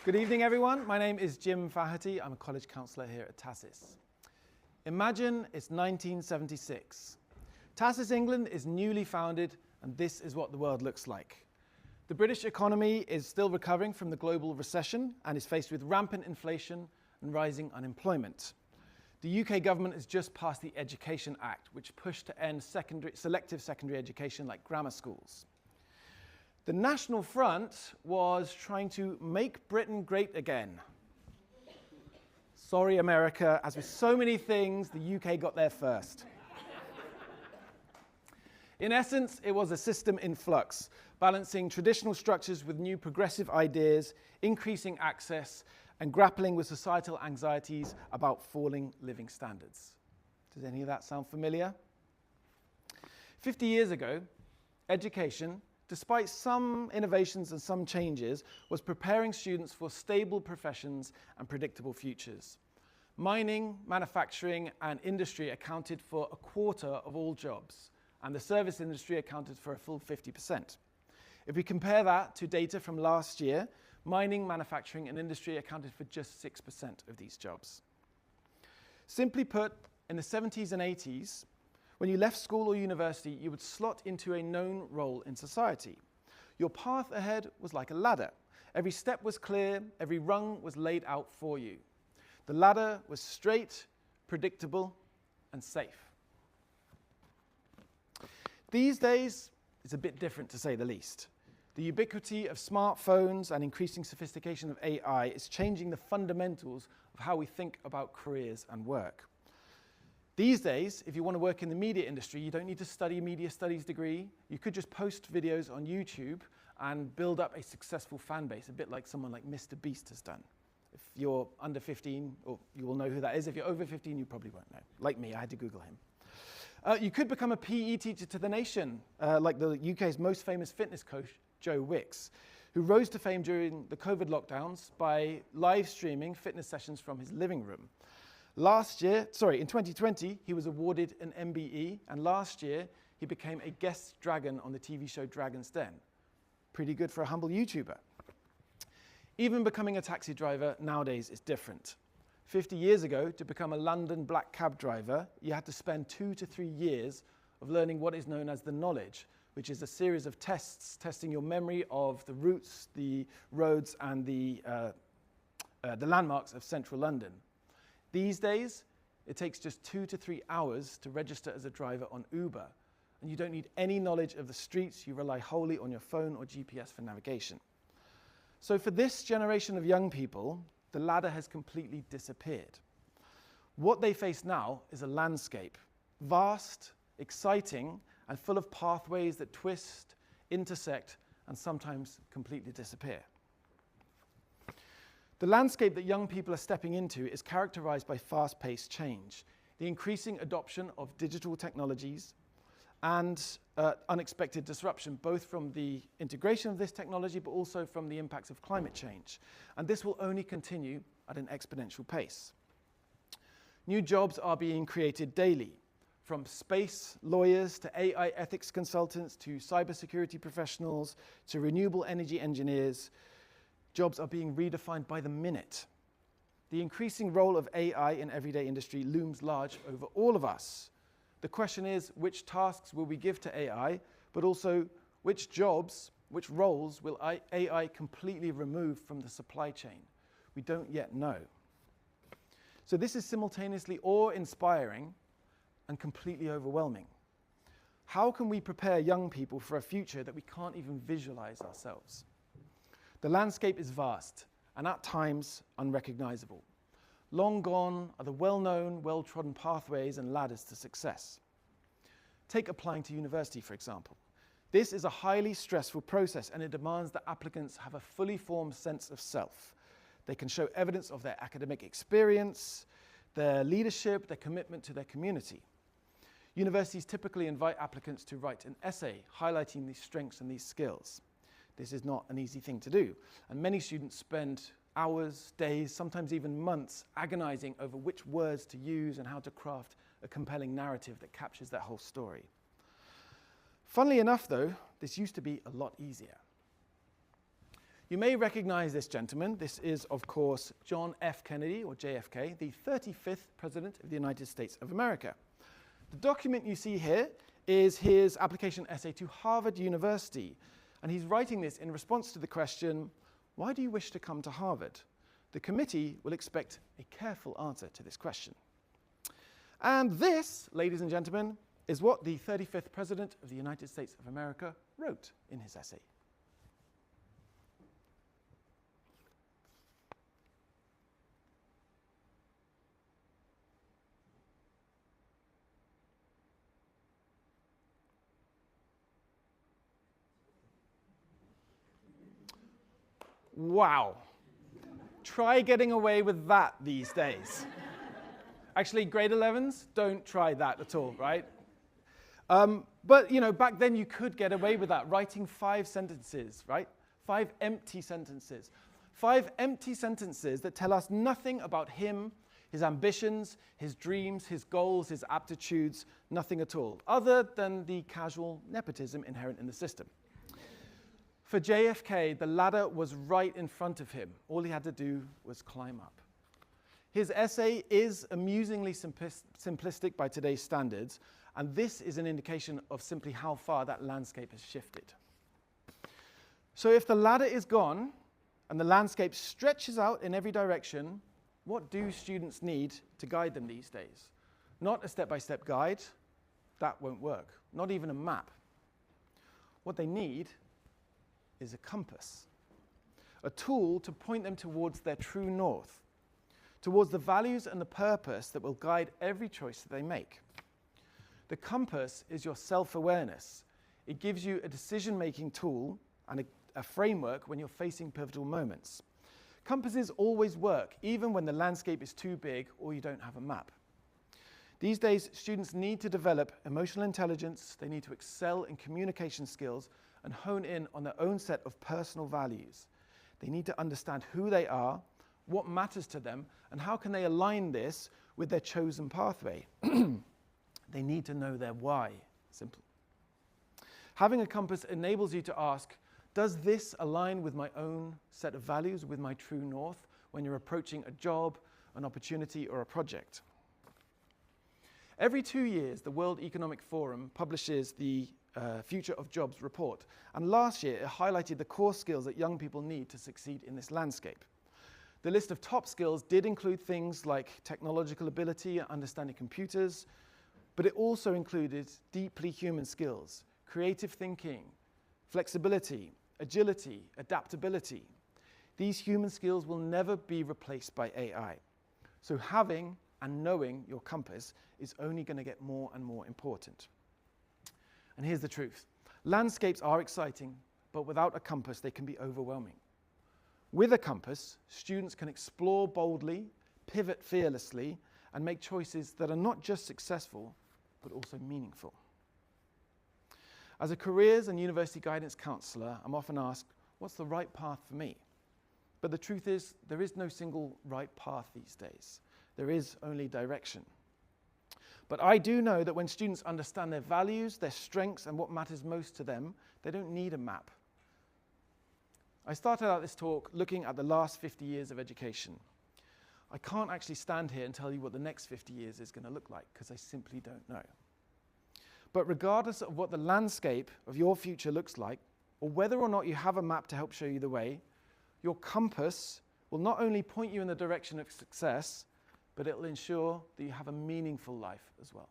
Good evening, everyone. My name is Jim Faherty. I'm a college counsellor here at TEDxTASIS. Imagine it's 1976. TEDxTASIS England is newly founded, and this is what the world looks like. The British economy is still recovering from the global recession and is faced with rampant inflation and rising unemployment. The UK government has just passed the Education Act, which pushed to end selective secondary education like grammar schools. The National Front was trying to make Britain great again. Sorry, America, as with so many things, the UK got there first. In essence, it was a system in flux, balancing traditional structures with new progressive ideas, increasing access, and grappling with societal anxieties about falling living standards. Does any of that sound familiar? 50 years ago, education, despite some innovations and some changes, was preparing students for stable professions and predictable futures. Mining, manufacturing, and industry accounted for a quarter of all jobs, and the service industry accounted for a full 50%. If we compare that to data from last year, mining, manufacturing, and industry accounted for just 6% of these jobs. Simply put, in the 70s and 80s, when you left school or university, you would slot into a known role in society. Your path ahead was like a ladder. Every step was clear, every rung was laid out for you. The ladder was straight, predictable, and safe. These days, it's a bit different to say the least. The ubiquity of smartphones and increasing sophistication of AI is changing the fundamentals of how we think about careers and work. These days, if you want to work in the media industry, you don't need to study a media studies degree. You could just post videos on YouTube and build up a successful fan base, a bit like someone like Mr. Beast has done. If you're under 15, or you will know who that is. If you're over 15, you probably won't know. Like me, I had to Google him. You could become a PE teacher to the nation, like the UK's most famous fitness coach, Joe Wicks, who rose to fame during the COVID lockdowns by live streaming fitness sessions from his living room. In 2020, he was awarded an MBE, and last year he became a guest dragon on the TV show Dragon's Den. Pretty good for a humble YouTuber. Even becoming a taxi driver nowadays is different. 50 years ago, to become a London black cab driver, you had to spend 2 to 3 years of learning what is known as the knowledge, which is a series of tests testing your memory of the routes, the roads, and the landmarks of central London. These days, it takes just 2 to 3 hours to register as a driver on Uber, and you don't need any knowledge of the streets. You rely wholly on your phone or GPS for navigation. So for this generation of young people, the ladder has completely disappeared. What they face now is a landscape, vast, exciting, and full of pathways that twist, intersect, and sometimes completely disappear. The landscape that young people are stepping into is characterized by fast-paced change, the increasing adoption of digital technologies, and unexpected disruption, both from the integration of this technology, but also from the impacts of climate change. And this will only continue at an exponential pace. New jobs are being created daily, from space lawyers to AI ethics consultants to cybersecurity professionals to renewable energy engineers. Jobs are being redefined by the minute. The increasing role of AI in everyday industry looms large over all of us. The question is, which tasks will we give to AI, but also which jobs, which roles will AI completely remove from the supply chain? We don't yet know. So this is simultaneously awe-inspiring and completely overwhelming. How can we prepare young people for a future that we can't even visualize ourselves? The landscape is vast and at times unrecognizable. Long gone are the well-known, well-trodden pathways and ladders to success. Take applying to university, for example. This is a highly stressful process, and it demands that applicants have a fully formed sense of self. They can show evidence of their academic experience, their leadership, their commitment to their community. Universities typically invite applicants to write an essay highlighting these strengths and these skills. This is not an easy thing to do, and many students spend hours, days, sometimes even months agonizing over which words to use and how to craft a compelling narrative that captures that whole story. Funnily enough, though, this used to be a lot easier. You may recognize this gentleman. This is, of course, John F. Kennedy, or JFK, the 35th President of the United States of America. The document you see here is his application essay to Harvard University. And he's writing this in response to the question, why do you wish to come to Harvard? The committee will expect a careful answer to this question. And this, ladies and gentlemen, is what the 35th President of the United States of America wrote in his essay. Wow. Try getting away with that these days. Actually, grade 11s, don't try that at all, right? But, you know, back then you could get away with that, writing 5 sentences, right? 5 empty sentences. 5 empty sentences that tell us nothing about him, his ambitions, his dreams, his goals, his aptitudes, nothing at all, other than the casual nepotism inherent in the system. For JFK, the ladder was right in front of him. All he had to do was climb up. His essay is amusingly simplistic by today's standards, and this is an indication of simply how far that landscape has shifted. So if the ladder is gone and the landscape stretches out in every direction, what do students need to guide them these days? Not a step-by-step guide. That won't work. Not even a map. What they need is a compass, a tool to point them towards their true north, towards the values and the purpose that will guide every choice that they make. The compass is your self-awareness. It gives you a decision-making tool and a framework when you're facing pivotal moments. Compasses always work, even when the landscape is too big or you don't have a map. These days, students need to develop emotional intelligence, they need to excel in communication skills, and hone in on their own set of personal values. They need to understand who they are, what matters to them, and how can they align this with their chosen pathway. They need to know their why, simple. Having a compass enables you to ask, does this align with my own set of values, with my true north, when you're approaching a job, an opportunity, or a project? Every 2 years, the World Economic Forum publishes the Future of Jobs report. And last year, it highlighted the core skills that young people need to succeed in this landscape. The list of top skills did include things like technological ability, understanding computers, but it also included deeply human skills, creative thinking, flexibility, agility, adaptability. These human skills will never be replaced by AI. So having and knowing your compass is only going to get more and more important. And here's the truth. Landscapes are exciting, but without a compass, they can be overwhelming. With a compass, students can explore boldly, pivot fearlessly, and make choices that are not just successful, but also meaningful. As a careers and university guidance counselor, I'm often asked, what's the right path for me? But the truth is, there is no single right path these days. There is only direction. But I do know that when students understand their values, their strengths, and what matters most to them, they don't need a map. I started out this talk looking at the last 50 years of education. I can't actually stand here and tell you what the next 50 years is going to look like, because I simply don't know. But regardless of what the landscape of your future looks like, or whether or not you have a map to help show you the way, your compass will not only point you in the direction of success, but it will ensure that you have a meaningful life as well.